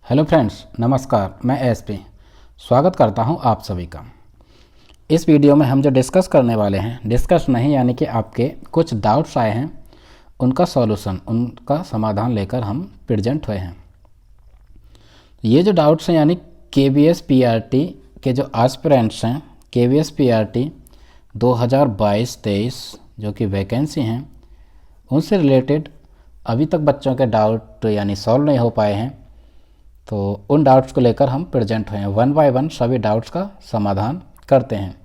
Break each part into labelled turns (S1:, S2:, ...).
S1: Hello friends, नमस्कार। मैं SP स्वागत करता हूं आप सभी का। इस वीडियो में हम जो डिस्कस करने वाले हैं, डिस्कस नहीं यानी कि आपके कुछ डाउट्स आए हैं, उनका सॉल्यूशन, उनका समाधान लेकर हम प्रेजेंट हुए हैं। ये जो डाउट्स हैं यानी KVS PRT के जो एस्पिरेंट्स हैं, KVS PRT 2022-23 जो कि वैकेंसी हैं, उनसे रिलेटेड अभी तक बच्चों के डाउट यानी सॉल्व नहीं हो पाए हैं, तो उन डाउट्स को लेकर हम प्रेजेंट हुए हैं। वन बाय वन सभी डाउट्स का समाधान करते हैं।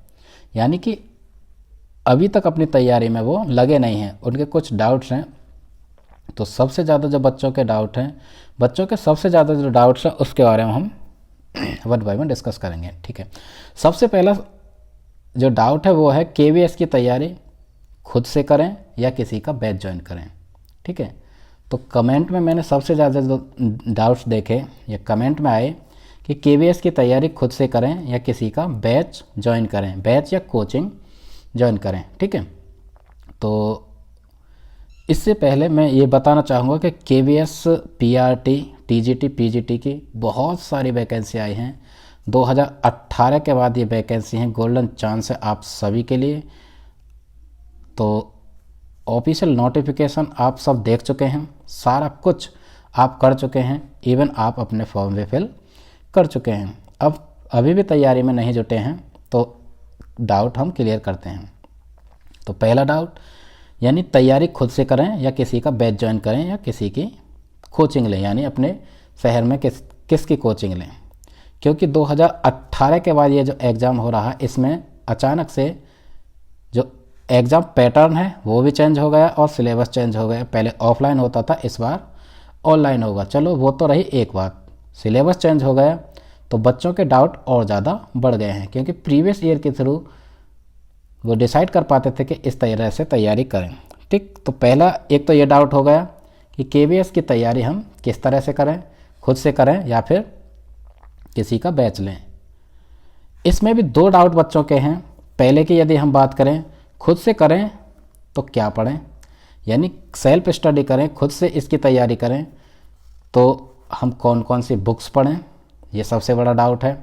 S1: यानी कि अभी तक अपनी तैयारी में वो लगे नहीं हैं, उनके कुछ डाउट्स हैं। तो सबसे ज़्यादा जो बच्चों के डाउट हैं, बच्चों के सबसे ज़्यादा जो डाउट्स हैं उसके बारे में हम वन बाय वन डिस्कस करेंगे। ठीक है, सबसे पहला जो डाउट है वो है KVS की तैयारी खुद से करें या किसी का बैच ज्वाइन करें। ठीक है, तो कमेंट में मैंने सबसे ज़्यादा जो डाउट्स देखे या कमेंट में आए कि KVS की तैयारी खुद से करें या किसी का बैच ज्वाइन करें, बैच या कोचिंग ज्वाइन करें। ठीक है, तो इससे पहले मैं ये बताना चाहूँगा कि KVS PRT TGT PGT की बहुत सारी वैकेंसी आई हैं। 2018 के बाद ये वैकेंसी हैं, गोल्डन चांस है आप सभी के लिए। तो ऑफिशियल नोटिफिकेशन आप सब देख चुके हैं, सारा कुछ आप कर चुके हैं, इवन आप अपने फॉर्म भी फिल कर चुके हैं। अब अभी भी तैयारी में नहीं जुटे हैं तो डाउट हम क्लियर करते हैं। तो पहला डाउट यानी तैयारी खुद से करें या किसी का बैच ज्वाइन करें या किसी की कोचिंग लें, यानी अपने शहर में किसकी कोचिंग लें। क्योंकि 2018 के बाद ये जो एग्ज़ाम हो रहा है, इसमें अचानक से जो एग्ज़ाम पैटर्न है वो भी चेंज हो गया और सिलेबस चेंज हो गया। पहले ऑफलाइन होता था, इस बार ऑनलाइन होगा। चलो वो तो रही एक बात, सिलेबस चेंज हो गया तो बच्चों के डाउट और ज़्यादा बढ़ गए हैं, क्योंकि प्रीवियस ईयर के थ्रू वो डिसाइड कर पाते थे कि इस तरह से तैयारी करें। ठीक, तो पहला एक तो ये डाउट हो गया कि KVS की तैयारी हम किस तरह से करें, खुद से करें या फिर किसी का बैच लें। इसमें भी दो डाउट बच्चों के हैं। पहले की यदि हम बात करें, खुद से करें तो क्या पढ़ें, यानी सेल्फ स्टडी करें, खुद से इसकी तैयारी करें तो हम कौन कौन सी बुक्स पढ़ें, ये सबसे बड़ा डाउट है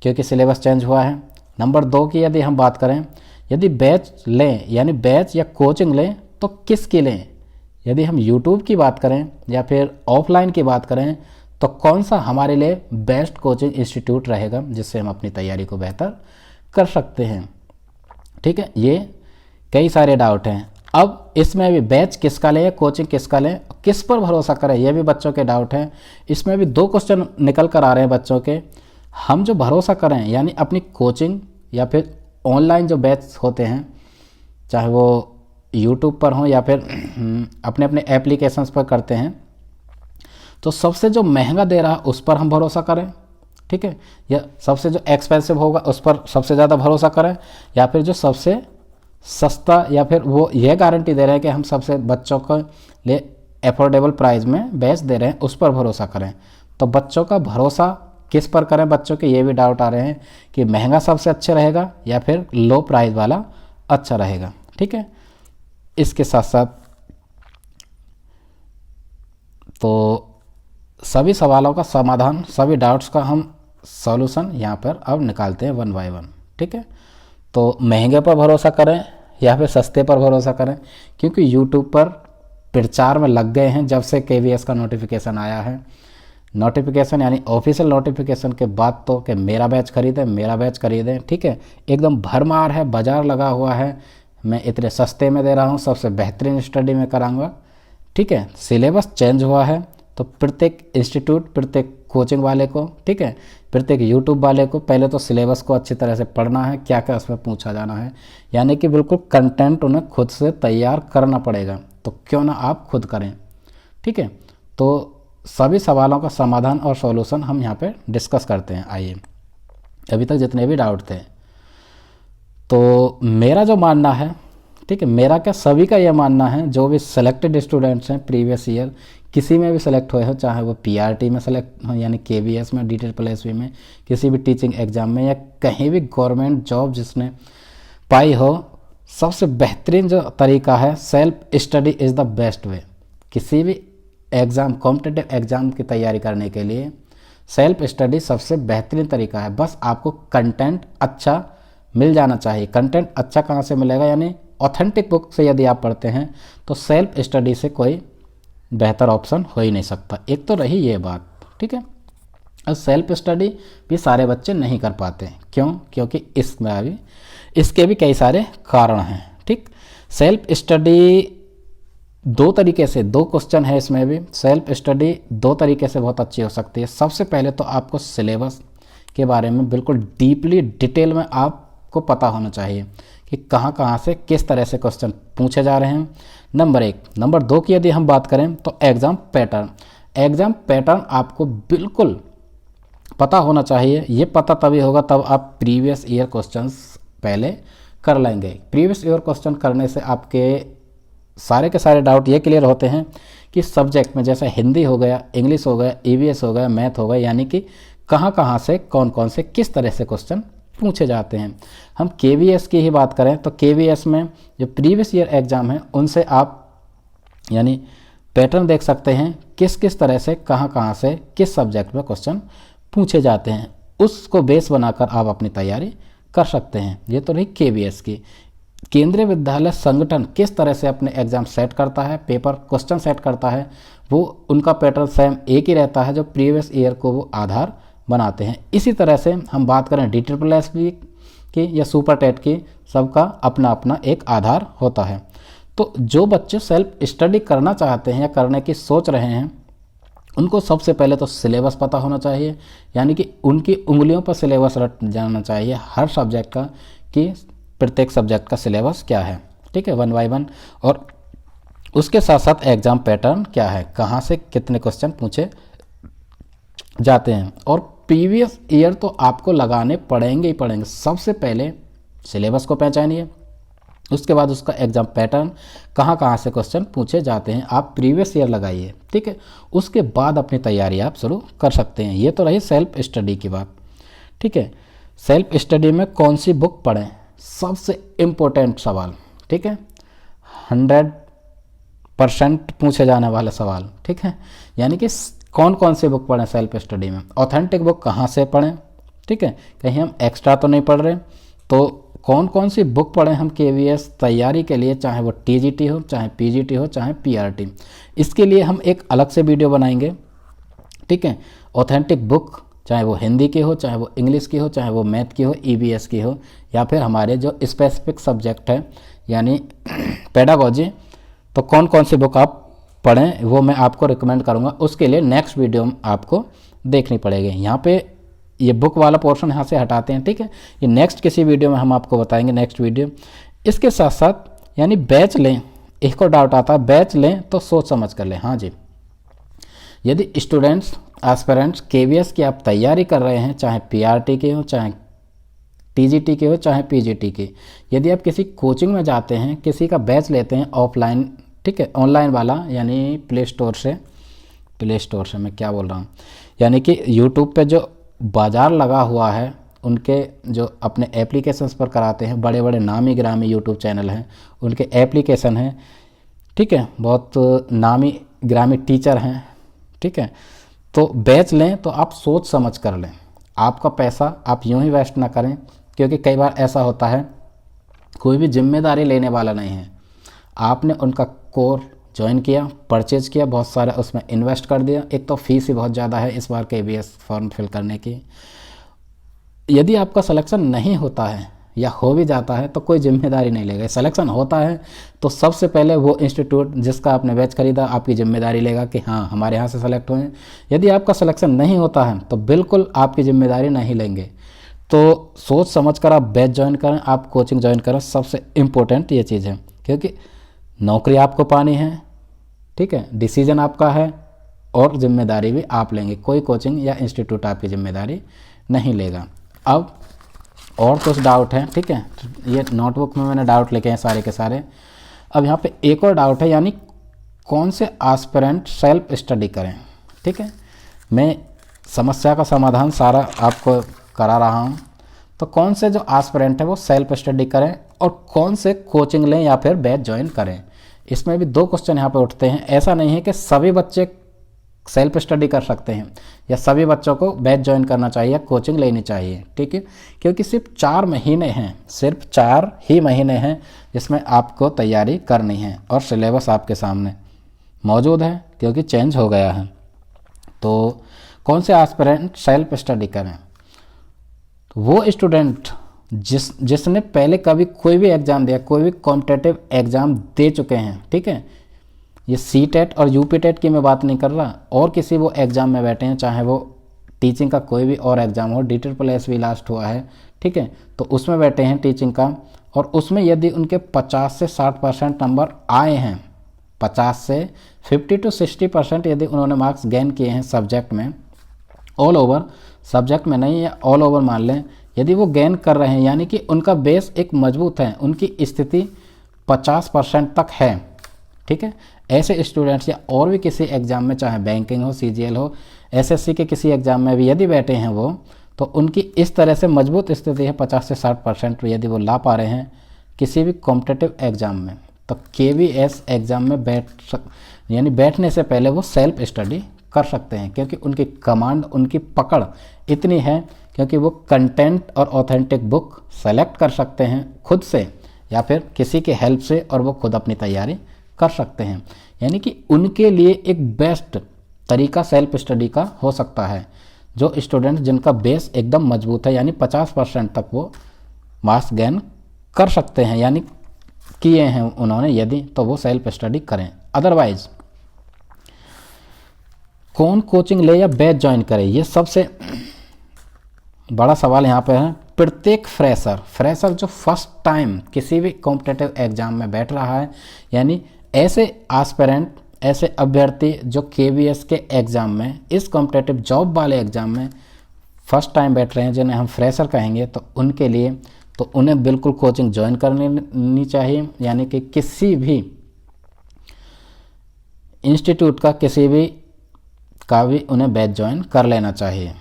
S1: क्योंकि सिलेबस चेंज हुआ है। नंबर 2 की यदि हम बात करें, यदि बैच लें यानी बैच या कोचिंग लें तो किसकी लें। यदि हम यूट्यूब की बात करें या फिर ऑफलाइन की बात करें तो कौन सा हमारे लिए बेस्ट कोचिंग इंस्टीट्यूट रहेगा जिससे हम अपनी तैयारी को बेहतर कर सकते हैं। ठीक है, ये कई सारे डाउट हैं। अब इसमें भी बैच किसका लें, कोचिंग किसका लें, किस पर भरोसा करें, ये भी बच्चों के डाउट हैं। इसमें भी 2 क्वेश्चन निकल कर आ रहे हैं बच्चों के। हम जो भरोसा करें यानी अपनी कोचिंग या फिर ऑनलाइन जो बैच होते हैं, चाहे वो यूट्यूब पर हों या फिर अपने अपने एप्लीकेशंस पर करते हैं, तो सबसे जो महंगा दे रहा है उस पर हम भरोसा करें। ठीक है, या सबसे जो एक्सपेंसिव होगा उस पर सबसे ज़्यादा भरोसा करें, या फिर जो सबसे सस्ता या फिर वो ये गारंटी दे रहे हैं कि हम सबसे बच्चों को लिए अफोर्डेबल प्राइस में बैच दे रहे हैं, उस पर भरोसा करें। तो बच्चों का भरोसा किस पर करें, बच्चों के ये भी डाउट आ रहे हैं कि महंगा सबसे अच्छा रहेगा या फिर लो प्राइस वाला अच्छा रहेगा। ठीक है, इसके साथ साथ तो सभी सवालों का समाधान, सभी डाउट्स का हम सॉल्यूशन यहाँ पर अब निकालते हैं वन बाय वन। ठीक है, तो महंगे पर भरोसा करें या फिर सस्ते पर भरोसा करें, क्योंकि यूट्यूब पर प्रचार में लग गए हैं जब से KVS का नोटिफिकेशन आया है। नोटिफिकेशन यानी ऑफिशियल नोटिफिकेशन के बाद तो कि मेरा बैच खरीदें, मेरा बैच खरीदें। ठीक है, एकदम भरमार है, बाजार लगा हुआ है, मैं इतने सस्ते में दे रहा हूँ, सबसे बेहतरीन स्टडी में कराऊंगा। ठीक है, सिलेबस चेंज हुआ है तो प्रत्येक इंस्टीट्यूट, प्रत्येक कोचिंग वाले को, ठीक है, प्रत्येक यूट्यूब वाले को पहले तो सिलेबस को अच्छी तरह से पढ़ना है, क्या क्या उसमें पूछा जाना है, यानी कि बिल्कुल कंटेंट उन्हें खुद से तैयार करना पड़ेगा। तो क्यों ना आप खुद करें। ठीक है, तो सभी सवालों का समाधान और सॉल्यूशन हम यहाँ पे डिस्कस करते हैं। आइए, अभी तक जितने भी डाउट थे, तो मेरा जो मानना है, ठीक है, मेरा क्या सभी का यह मानना है, जो भी सेलेक्टेड स्टूडेंट्स हैं प्रीवियस ईयर किसी में भी सेलेक्ट हुए हो, चाहे वो PRT में सेलेक्ट हो यानी KVS में, DTSSB में, किसी भी टीचिंग एग्ज़ाम में या कहीं भी गवर्नमेंट जॉब जिसने पाई हो, सबसे बेहतरीन जो तरीका है self study is the best way. किसी भी एग्ज़ाम कॉम्पिटिटिव एग्ज़ाम की तैयारी करने के लिए सेल्फ स्टडी सबसे बेहतरीन तरीका है। बस आपको कंटेंट अच्छा मिल जाना चाहिए। कंटेंट अच्छा कहाँ से मिलेगा, यानी ऑथेंटिक बुक से यदि आप पढ़ते हैं तो सेल्फ स्टडी से कोई बेहतर ऑप्शन हो ही नहीं सकता। एक तो रही ये बात, ठीक है। और सेल्फ स्टडी भी सारे बच्चे नहीं कर पाते, क्यों? क्योंकि इसके भी कई सारे कारण हैं, ठीक। सेल्फ स्टडी दो तरीके से, दो क्वेश्चन है इसमें भी। सेल्फ स्टडी दो तरीके से बहुत अच्छी हो सकती है। सबसे पहले तो आपको सिलेबस के बारे में बिल्कुल डीपली डिटेल में आपको पता होना चाहिए कि कहाँ कहाँ से किस तरह से क्वेश्चन पूछे जा रहे हैं, नंबर एक। नंबर दो की यदि हम बात करें तो एग्ज़ाम पैटर्न आपको बिल्कुल पता होना चाहिए। ये पता तभी होगा तब आप प्रीवियस ईयर क्वेश्चंस पहले कर लेंगे। प्रीवियस ईयर क्वेश्चन करने से आपके सारे के सारे डाउट ये क्लियर होते हैं कि सब्जेक्ट में, जैसे हिंदी हो गया, इंग्लिश हो गया, ईवीएस हो गया, मैथ हो गया, यानी कि कहाँ कहाँ से कौन कौन से किस तरह से क्वेश्चन पूछे जाते हैं। हम केवीएस की ही बात करें तो केवीएस में जो प्रीवियस ईयर एग्ज़ाम है उनसे आप यानी पैटर्न देख सकते हैं किस किस तरह से कहाँ कहाँ से किस सब्जेक्ट में क्वेश्चन पूछे जाते हैं। उसको बेस बनाकर आप अपनी तैयारी कर सकते हैं। ये तो रही केवीएस की। केंद्रीय विद्यालय संगठन किस तरह से अपने एग्ज़ाम सेट करता है, पेपर क्वेश्चन सेट करता है, वो उनका पैटर्न सेम एक ही रहता है जो प्रीवियस ईयर को वो आधार बनाते हैं। इसी तरह से हम बात करें DSSB की या सुपर टेट की, सबका अपना अपना एक आधार होता है। तो जो बच्चे सेल्फ स्टडी करना चाहते हैं या करने की सोच रहे हैं उनको सबसे पहले तो सिलेबस पता होना चाहिए, यानी कि उनकी उंगलियों पर सिलेबस रट जाना चाहिए हर सब्जेक्ट का, कि प्रत्येक सब्जेक्ट का सिलेबस क्या है, ठीक है, 1 बाय 1। और उसके साथ साथ एग्ज़ाम पैटर्न क्या है, कहाँ से कितने क्वेश्चन पूछे जाते हैं। और प्रीवियस ईयर तो आपको लगाने पड़ेंगे ही पड़ेंगे। सबसे पहले सिलेबस को पहचानिए, उसके बाद उसका एग्ज़ाम पैटर्न, कहाँ कहाँ से क्वेश्चन पूछे जाते हैं, आप प्रीवियस ईयर लगाइए, ठीक है। उसके बाद अपनी तैयारी आप शुरू कर सकते हैं। ये तो रही सेल्फ स्टडी की बात, ठीक है। सेल्फ स्टडी में कौन सी बुक पढ़ें, सबसे इम्पोर्टेंट सवाल, ठीक है, 100% पूछे जाने वाला सवाल, ठीक है। यानी कि कौन कौन सी बुक पढ़ें सेल्फ स्टडी में, ऑथेंटिक बुक कहाँ से पढ़ें, ठीक है, कहीं हम एक्स्ट्रा तो नहीं पढ़ रहे, तो कौन कौन सी बुक पढ़ें हम केवीएस तैयारी के लिए, चाहे वो टीजीटी हो, चाहे पीजीटी हो, चाहे पीआरटी। इसके लिए हम एक अलग से वीडियो बनाएंगे, ठीक है। ऑथेंटिक बुक चाहे वो हिंदी की हो, चाहे वो इंग्लिश की हो, चाहे वो मैथ की हो, ईवीएस की हो, या फिर हमारे जो स्पेसिफिक सब्जेक्ट है यानी पेडागोजी, तो कौन कौन सी बुक आप पढ़ें वो मैं आपको रिकमेंड करूँगा। उसके लिए नेक्स्ट वीडियो आपको देखनी पड़ेगी। यहाँ पे ये बुक वाला पोर्शन यहाँ से हटाते हैं, ठीक है। ये नेक्स्ट किसी वीडियो में हम आपको बताएंगे, नेक्स्ट वीडियो। इसके साथ साथ यानी बैच लें, एक और डाउट आता है, बैच लें तो सोच समझ कर लें। हाँ जी, यदि स्टूडेंट्स एस्पिरेंट्स केवीएस की आप तैयारी कर रहे हैं, चाहे पीआरटी के हो, चाहे टीजीटी के हो, चाहे पीजीटी के, यदि आप किसी कोचिंग में जाते हैं, किसी का बैच लेते हैं ऑफलाइन, ठीक है, ऑनलाइन वाला, यानी प्ले स्टोर से मैं क्या बोल रहा हूँ, यानी कि यूट्यूब पे जो बाज़ार लगा हुआ है उनके जो अपने एप्लीकेशंस पर कराते हैं, बड़े बड़े नामी ग्रामी यूट्यूब चैनल हैं, उनके एप्लीकेशन हैं, ठीक है, बहुत नामी ग्रामी टीचर हैं, ठीक है। तो बैच लें तो आप सोच समझ कर लें, आपका पैसा आप यूं ही वेस्ट ना करें, क्योंकि कई बार ऐसा होता है कोई भी जिम्मेदारी लेने वाला नहीं है, आपने उनका कोर्स ज्वाइन किया, परचेज किया, बहुत सारा उसमें इन्वेस्ट कर दिया, एक तो फीस ही बहुत ज़्यादा है इस बार केवीएस फॉर्म फिल करने की। यदि आपका सिलेक्शन नहीं होता है या हो भी जाता है तो कोई जिम्मेदारी नहीं लेगा। सिलेक्शन होता है तो सबसे पहले वो इंस्टीट्यूट जिसका आपने बैच खरीदा आपकी जिम्मेदारी लेगा कि हाँ हमारे यहाँ से सेलेक्ट हुए हैं। यदि आपका सिलेक्शन नहीं होता है तो बिल्कुल आपकी जिम्मेदारी नहीं लेंगे। तो सोच समझ कर आप बैच ज्वाइन करें, आप कोचिंग ज्वाइन करें, सबसे इम्पोर्टेंट ये चीज़ है, क्योंकि नौकरी आपको पानी है, ठीक है, डिसीजन आपका है और जिम्मेदारी भी आप लेंगे, कोई कोचिंग या इंस्टीट्यूट आपकी जिम्मेदारी नहीं लेगा। अब और कुछ डाउट हैं, ठीक है, ये नोटबुक में मैंने डाउट लिखे हैं सारे के सारे। अब यहाँ पे एक और डाउट है, यानी कौन से एस्पिरेंट सेल्फ स्टडी करें, ठीक है। मैं समस्या का समाधान सारा आपको करा रहा हूँ। तो कौन से जो एस्पिरेंट है वो सेल्फ स्टडी करें और कौन से कोचिंग लें या फिर बैच ज्वाइन करें, इसमें भी 2 क्वेश्चन यहाँ पे उठते हैं। ऐसा नहीं है कि सभी बच्चे सेल्फ स्टडी कर सकते हैं या सभी बच्चों को बैच ज्वाइन करना चाहिए या कोचिंग लेनी चाहिए, ठीक है, क्योंकि सिर्फ 4 महीने हैं, सिर्फ 4 ही महीने हैं जिसमें आपको तैयारी करनी है और सिलेबस आपके सामने मौजूद है क्योंकि चेंज हो गया है। तो कौन से एस्पिरेंट सेल्फ स्टडी करें? तो वो स्टूडेंट जिसने पहले कभी कोई भी एग्ज़ाम दिया, कोई भी कॉम्पिटिटिव एग्ज़ाम दे चुके हैं, ठीक है, ये सीटेट और यूपीटेट की मैं बात नहीं कर रहा, और किसी वो एग्ज़ाम में बैठे हैं, चाहे वो टीचिंग का कोई भी और एग्ज़ाम हो, DSSS भी लास्ट हुआ है, ठीक है, तो उसमें बैठे हैं टीचिंग का, और उसमें यदि उनके 50 से 60% नंबर आए हैं, 50 से 50 to 60% यदि उन्होंने मार्क्स गेन किए हैं सब्जेक्ट में, ऑल ओवर सब्जेक्ट में नहीं, या ऑल ओवर मान लें, यदि वो गेन कर रहे हैं यानी कि उनका बेस एक मजबूत है, उनकी स्थिति 50% तक है, ठीक है, ऐसे स्टूडेंट्स या और भी किसी एग्ज़ाम में, चाहे बैंकिंग हो, CGL हो, SSC के किसी एग्ज़ाम में भी यदि बैठे हैं वो, तो उनकी इस तरह से मजबूत स्थिति है 50 से 60% यदि वो ला पा रहे हैं किसी भी कॉम्पिटिटिव एग्ज़ाम में, तो KVS एग्ज़ाम में यानी बैठने से पहले वो सेल्फ स्टडी कर सकते हैं, क्योंकि उनकी कमांड, उनकी पकड़ इतनी है, क्योंकि वो कंटेंट और ऑथेंटिक बुक सेलेक्ट कर सकते हैं खुद से या फिर किसी के हेल्प से, और वो खुद अपनी तैयारी कर सकते हैं। यानी कि उनके लिए एक बेस्ट तरीका सेल्फ स्टडी का हो सकता है। जो स्टूडेंट जिनका बेस एकदम मजबूत है, यानी 50% तक वो मार्क्स गेन कर सकते हैं, यानी किए हैं उन्होंने यदि, तो वो सेल्फ स्टडी करें। अदरवाइज कौन कोचिंग ले या बैच ज्वाइन करे, ये सबसे बड़ा सवाल यहाँ पे है। प्रत्येक फ्रेशर जो फर्स्ट टाइम किसी भी कॉम्पिटिटिव एग्जाम में बैठ रहा है, यानी ऐसे एस्पिरेंट, ऐसे अभ्यर्थी जो KVS के एग्ज़ाम में, इस कॉम्पिटिटिव जॉब वाले एग्ज़ाम में फर्स्ट टाइम बैठ रहे हैं, जिन्हें हम फ्रेशर कहेंगे, तो उनके लिए तो उन्हें बिल्कुल कोचिंग ज्वाइन करनी चाहिए। यानी कि किसी भी इंस्टीट्यूट का, किसी भी का भी उन्हें बैच ज्वाइन कर लेना चाहिए,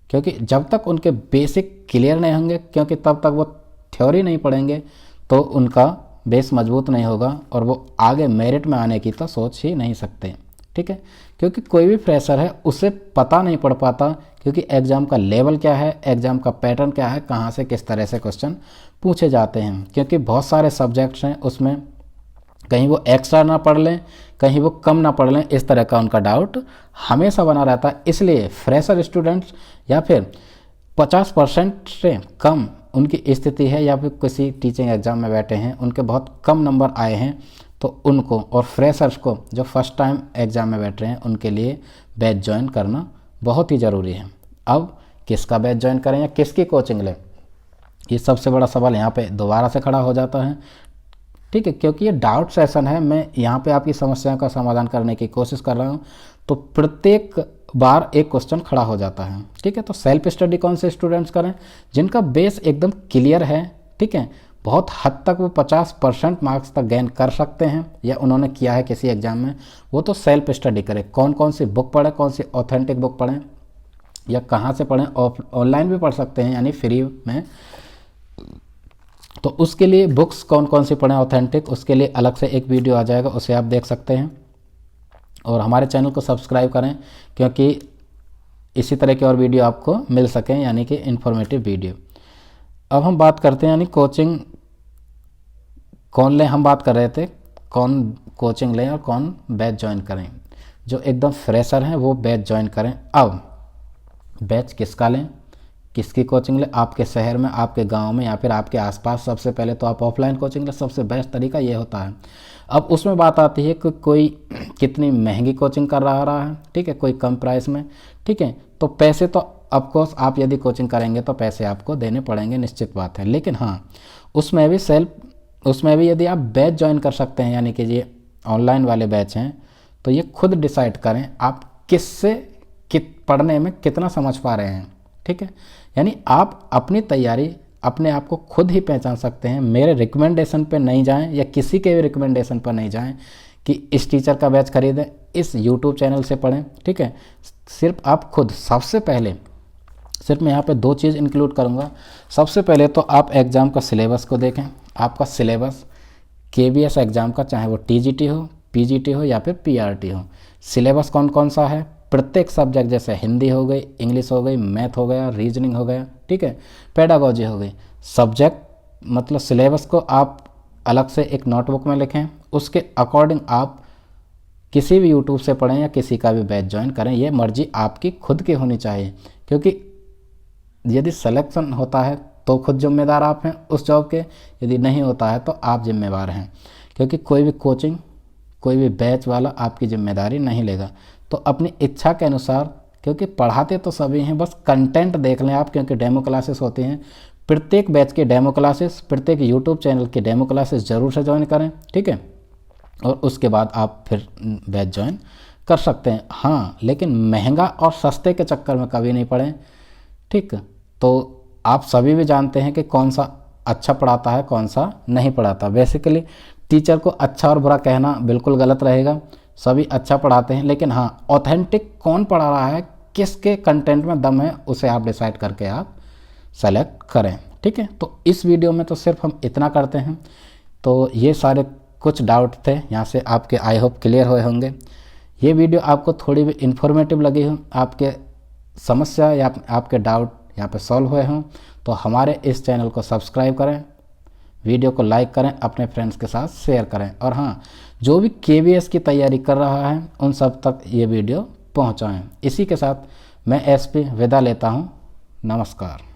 S1: क्योंकि जब तक उनके बेसिक क्लियर नहीं होंगे, क्योंकि तब तक वो थ्योरी नहीं पढ़ेंगे, तो उनका बेस मजबूत नहीं होगा और वो आगे मेरिट में आने की तो सोच ही नहीं सकते, ठीक है। क्योंकि कोई भी फ्रेशर है, उसे पता नहीं पड़ पाता, क्योंकि एग्ज़ाम का लेवल क्या है, एग्ज़ाम का पैटर्न क्या है, कहाँ से किस तरह से क्वेश्चन पूछे जाते हैं, क्योंकि बहुत सारे सब्जेक्ट्स हैं, उसमें कहीं वो एक्स्ट्रा ना पढ़ लें, कहीं वो कम ना पढ़ लें, इस तरह का उनका डाउट हमेशा बना रहता है। इसलिए फ्रेशर स्टूडेंट्स या फिर 50% से कम उनकी स्थिति है, या फिर किसी टीचिंग एग्ज़ाम में बैठे हैं, उनके बहुत कम नंबर आए हैं, तो उनको और फ्रेशर्स को जो फर्स्ट टाइम एग्ज़ाम में बैठ रहे हैं, उनके लिए बैच ज्वाइन करना बहुत ही ज़रूरी है। अब किसका बैच ज्वाइन करें या किसकी कोचिंग लें, ये सबसे बड़ा सवाल यहाँ पे दोबारा से खड़ा हो जाता है, ठीक है, क्योंकि ये डाउट सेशन है। मैं यहाँ पे आपकी समस्याओं का समाधान करने की कोशिश कर रहा हूँ, तो प्रत्येक बार एक क्वेश्चन खड़ा हो जाता है, ठीक है। तो सेल्फ स्टडी कौन से स्टूडेंट्स करें? जिनका बेस एकदम क्लियर है, ठीक है, बहुत हद तक वो 50% मार्क्स तक गेन कर सकते हैं या उन्होंने किया है किसी एग्जाम में, वो तो सेल्फ स्टडी करें। कौन कौन सी बुक पढ़ें, कौन सी ऑथेंटिक बुक पढ़ें या कहाँ से पढ़ें, ऑनलाइन भी पढ़ सकते हैं यानी फ्री में, तो उसके लिए बुक्स कौन कौन सी पढ़ें ऑथेंटिक, उसके लिए अलग से एक वीडियो आ जाएगा, उसे आप देख सकते हैं। और हमारे चैनल को सब्सक्राइब करें, क्योंकि इसी तरह की और वीडियो आपको मिल सकें, यानी कि इन्फॉर्मेटिव वीडियो। अब हम बात करते हैं यानी कोचिंग कौन लें। हम बात कर रहे थे कौन कोचिंग लें और कौन बैच ज्वाइन करें। जो एकदम फ्रेशर हैं वो बैच ज्वाइन करें। अब बैच किसका लें, किसकी कोचिंग लें? आपके शहर में, आपके गांव में या फिर आपके आसपास सबसे पहले तो आप ऑफलाइन कोचिंग लें, सबसे बेस्ट तरीका ये होता है। अब उसमें बात आती है कि कोई कितनी महंगी कोचिंग कर रहा है, ठीक है, कोई कम प्राइस में, ठीक है, तो पैसे तो ऑफकोर्स आप यदि कोचिंग करेंगे तो पैसे आपको देने पड़ेंगे, निश्चित बात है। लेकिन हाँ, उसमें भी यदि आप बैच ज्वाइन कर सकते हैं, यानी कि ये ऑनलाइन वाले बैच हैं, तो ये खुद डिसाइड करें आप किससे पढ़ने में कितना समझ पा रहे हैं, ठीक है। यानी आप अपनी तैयारी अपने आप को खुद ही पहचान सकते हैं। मेरे रिकमेंडेशन पे नहीं जाएं या किसी के भी रिकमेंडेशन पर नहीं जाएं कि इस टीचर का बैच खरीदें, इस यूट्यूब चैनल से पढ़ें, ठीक है। सिर्फ आप खुद, सबसे पहले सिर्फ मैं यहाँ पे 2 चीज़ इंक्लूड करूँगा। सबसे पहले तो आप एग्ज़ाम का सिलेबस को देखें, आपका सिलेबस KVS एग्ज़ाम का, चाहे वो TGT हो, PGT हो या फिर PRT हो। सिलेबस कौन कौन सा है, प्रत्येक सब्जेक्ट, जैसे हिंदी हो गई, इंग्लिश हो गई, मैथ हो गया, रीजनिंग हो गया, ठीक है, पेडागोजी हो गई, सब्जेक्ट मतलब सिलेबस को आप अलग से एक नोटबुक में लिखें, उसके अकॉर्डिंग आप किसी भी यूट्यूब से पढ़ें या किसी का भी बैच ज्वाइन करें, ये मर्जी आपकी खुद की होनी चाहिए। क्योंकि यदि सिलेक्शन होता है तो खुद जिम्मेदार आप हैं उस जॉब के, यदि नहीं होता है तो आप जिम्मेवार हैं। क्योंकि कोई भी कोचिंग, कोई भी बैच वाला आपकी जिम्मेदारी नहीं लेगा। तो अपनी इच्छा के अनुसार, क्योंकि पढ़ाते तो सभी हैं, बस कंटेंट देख लें आप, क्योंकि डेमो क्लासेस होती हैं, प्रत्येक बैच के डेमो क्लासेस, प्रत्येक यूट्यूब चैनल की डेमो क्लासेस ज़रूर से ज्वाइन करें, ठीक है, और उसके बाद आप फिर बैच ज्वाइन कर सकते हैं। हाँ, लेकिन महंगा और सस्ते के चक्कर में कभी नहीं पड़ें, ठीक। तो आप सभी भी जानते हैं कि कौन सा अच्छा पढ़ाता है, कौन सा नहीं पढ़ाता। बेसिकली टीचर को अच्छा और बुरा कहना बिल्कुल गलत रहेगा, सभी अच्छा पढ़ाते हैं, लेकिन हाँ, ऑथेंटिक कौन पढ़ा रहा है, किसके कंटेंट में दम है, उसे आप डिसाइड करके आप सेलेक्ट करें, ठीक है। तो इस वीडियो में तो सिर्फ हम इतना करते हैं। तो ये सारे कुछ डाउट थे, यहाँ से आपके आई होप क्लियर हुए होंगे। ये वीडियो आपको थोड़ी भी इन्फॉर्मेटिव लगी हो, आपके समस्या या आपके डाउट यहाँ पे सॉल्व हुए हों, तो हमारे इस चैनल को सब्सक्राइब करें, वीडियो को लाइक करें, अपने फ्रेंड्स के साथ शेयर करें, और हाँ, जो भी KVS की तैयारी कर रहा है उन सब तक ये वीडियो पहुँचाएँ। इसी के साथ मैं SP विदा लेता हूँ। नमस्कार।